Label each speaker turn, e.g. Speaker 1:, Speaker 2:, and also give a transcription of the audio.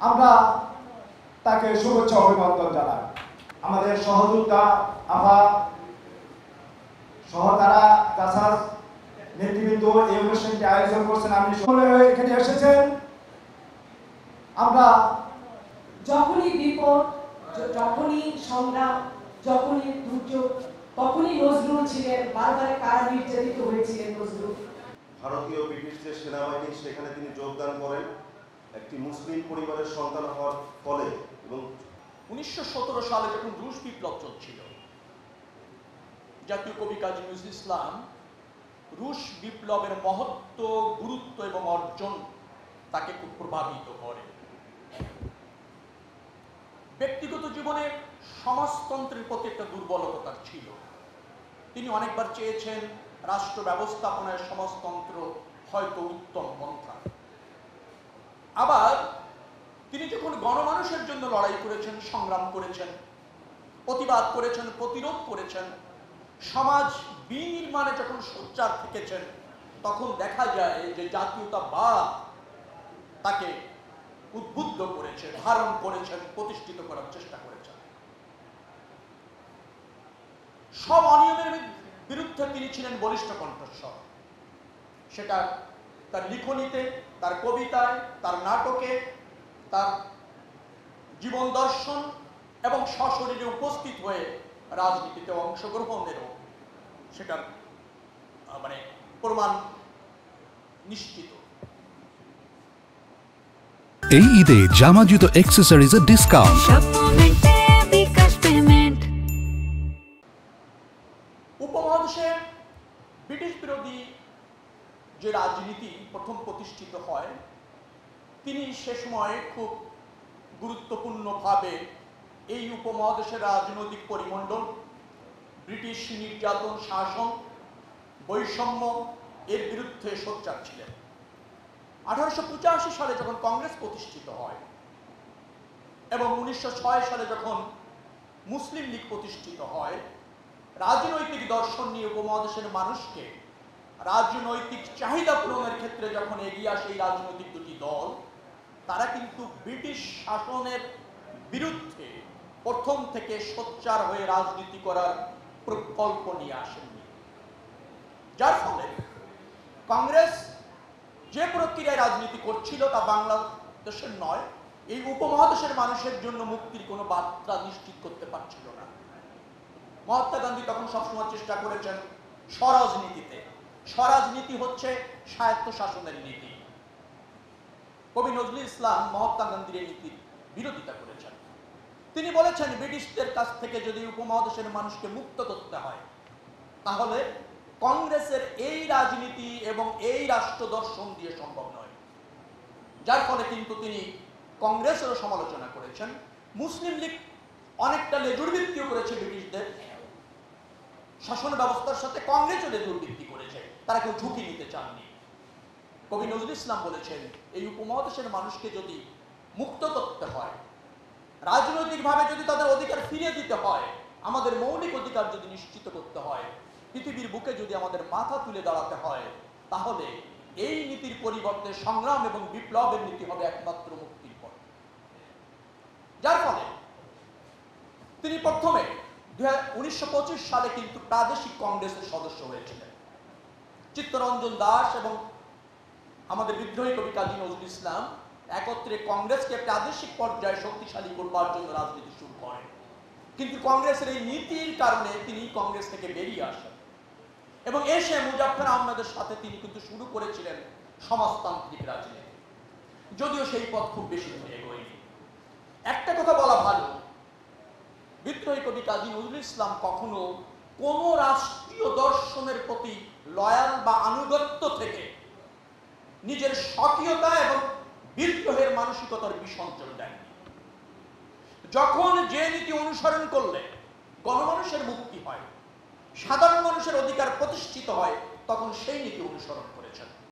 Speaker 1: আমরা তাকে শুভেচ্ছা অভিনন্দন জানাই। আমাদের সহযোদ্ধা আফা সহতারা জাসাস নেতৃবৃন্দ এই অনুষ্ঠানটি আয়োজন করছেন, আপনি সকলে এখানে এসেছেন। আমরা
Speaker 2: যখনই বিপদ, যখনই সংগ্রাম, যখনই দুর্যোগ, তখনই নজরুল ছিলেন। বারবার কারা নির্যাতিত হয়েছিলেন নজরুল।
Speaker 3: ভারতীয় ব্রিটিশ যে সেনাবাহিনী সেখানে তিনি যোগদান করেন একটি মুসলিম পরিবারের সন্তান হওয়ার ফলে। এবং
Speaker 4: 1917 সালে যখন রুশ বিপ্লব চলছিল, জাতীয় কবি কাজী নজরুল ইসলাম রুশ বিপ্লবের মহত্ব, গুরুত্ব এবং অর্জন তাকে খুব প্রভাবিত করে। ব্যক্তিগত জীবনে সমাজতন্ত্রের প্রতি একটা দুর্বলতা তার ছিল। তিনি অনেকবার চেয়েছেন রাষ্ট্র ব্যবস্থাপনায় সমাজতন্ত্র হয়তো উত্তম পন্থা। আবার তিনি যখন গণমানুষের জন্য লড়াই করেছেন, সংগ্রাম করেছেন, প্রতিবাদ করেছেন, প্রতিরোধ করেছেন, সমাজ বিনির্মাণে যখন সোচ্চার থেকেছেন, তখন দেখা যায় যে জাতীয়তাবাদ তাকে উদ্বুদ্ধ করেছে, ধারণ করেছেন, প্রতিষ্ঠিত করার চেষ্টা করেছেন। সব অনিয়মের বিরুদ্ধে তিনি ছিলেন বলিষ্ঠ কণ্ঠস্বর। সেটা তার লিখনীতে, তার কবিতায়, তার নাটকে, তার জীবন দর্শন এবং সশরীরে উপস্থিত হয়ে রাজনীতিতে অংশগ্রহণেরও সেটার প্রমাণ নিশ্চিত।
Speaker 5: এই ঈদে জামা জুতো অ্যাক্সেসরিজের ডিসকাউন্ট।
Speaker 4: উপমহাদেশে ব্রিটিশ বিরোধী যে রাজনীতি প্রথম প্রতিষ্ঠিত হয়, তিনি সে সময় খুব গুরুত্বপূর্ণভাবে এই উপমহাদেশের রাজনৈতিক পরিমণ্ডল, ব্রিটিশ নির্যাতন, শাসন, বৈষম্য এর বিরুদ্ধে সোচ্চার ছিলেন। 1885 সালে যখন কংগ্রেস প্রতিষ্ঠিত হয় এবং 1906 সালে যখন মুসলিম লীগ প্রতিষ্ঠিত হয়, রাজনৈতিক দর্শন নিয়ে উপমহাদেশের মানুষকে রাজনৈতিক চাহিদা পূরণের ক্ষেত্রে যখন এগিয়ে আসে এই রাজনৈতিক দুটি দল, তারা কিন্তু ব্রিটিশ শাসনের বিরুদ্ধে প্রথম থেকে সোচ্চার হয়ে রাজনীতি করার প্রকল্প নিয়ে আসেননি। যার ফলে কংগ্রেস যে প্রক্রিয়ায় রাজনীতি করছিল তা বাংলাদেশের নয়, এই উপমহাদেশের মানুষের জন্য মুক্তির কোনো বার্তা নিশ্চিত করতে পারছিল না। মহাত্মা গান্ধী তখন সবসময় চেষ্টা করেছেন স্বরাজনীতিতে। স্বরাজনীতি হচ্ছে স্বায়ত্ত শাসনের নীতি। কবি নজরুল ইসলাম মহাত্মা গান্ধীর এই নীতির বিরোধিতা করেছেন। তিনি বলেছেন, ব্রিটিশদের কাছ থেকে যদি উপমহাদেশের মানুষকে মুক্ত করতে হয়, তাহলে কংগ্রেসের এই রাজনীতি এবং এই রাষ্ট্র দর্শন দিয়ে সম্ভব নয়। যার ফলে কিন্তু তিনি কংগ্রেসেরও সমালোচনা করেছেন। মুসলিম লীগ অনেকটা লেজুর ভিত্তিও করেছে ব্রিটিশদের শাসন ব্যবস্থার সাথে, কংগ্রেসও লেজুর ভিত্তি করেছে, তারা কেউ ঝুঁকি নিতে চাননি। কবি নজরুল ইসলাম বলেছেন, এই উপমহাদেশের মানুষকে যদি মুক্ত করতে হয়, রাজনৈতিকভাবে যদি তাদের অধিকার ফিরিয়ে দিতে হয়, আমাদের মৌলিক অধিকার যদি নিশ্চিত করতে হয়, পৃথিবীর বুকে যদি আমাদের মাথা তুলে দাঁড়াতে হয়, তাহলে এই নীতির পরিবর্তে সংগ্রাম এবং বিপ্লবের নীতি হবে একমাত্র মুক্তির পথ। যার ফলে তিনি প্রথমে 1925 সালে কিন্তু প্রাদেশিক কংগ্রেসের সদস্য হয়েছিলেন। চিত্তরঞ্জন দাস এবং আমাদের বিদ্রোহী কবি কাজী নজরুল ইসলাম একত্রে কংগ্রেসকে প্রাদেশিক পর্যায়ে শক্তিশালী করবার জন্য রাজনীতি শুরু করেন। কিন্তু কংগ্রেসের এই নীতির কারণে তিনি কংগ্রেস থেকে বেরিয়ে আসেন এবং এসে মুজাফফর আহমেদের সাথে তিনি কিন্তু শুরু করেছিলেন সমাজতান্ত্রিক রাজনীতি, যদিও সেই পথ খুব বেশি দূর এগোয়নি। একটা কথা বলা ভালো, বিদ্রোহী কবি কাজী নজরুল ইসলাম কখনো কোন রাষ্ট্রীয় দর্শনের প্রতি লয়াল বা আনুগত্য থেকে নিজের স্বকীয়তা এবং বিদ্রোহের মানসিকতার বিসর্জন দেননি। যখন যে নীতি অনুসরণ করলে গণমানুষের মুক্তি হয়, সাধারণ মানুষের অধিকার প্রতিষ্ঠিত হয়, তখন সেই নীতি অনুসরণ করেছেন।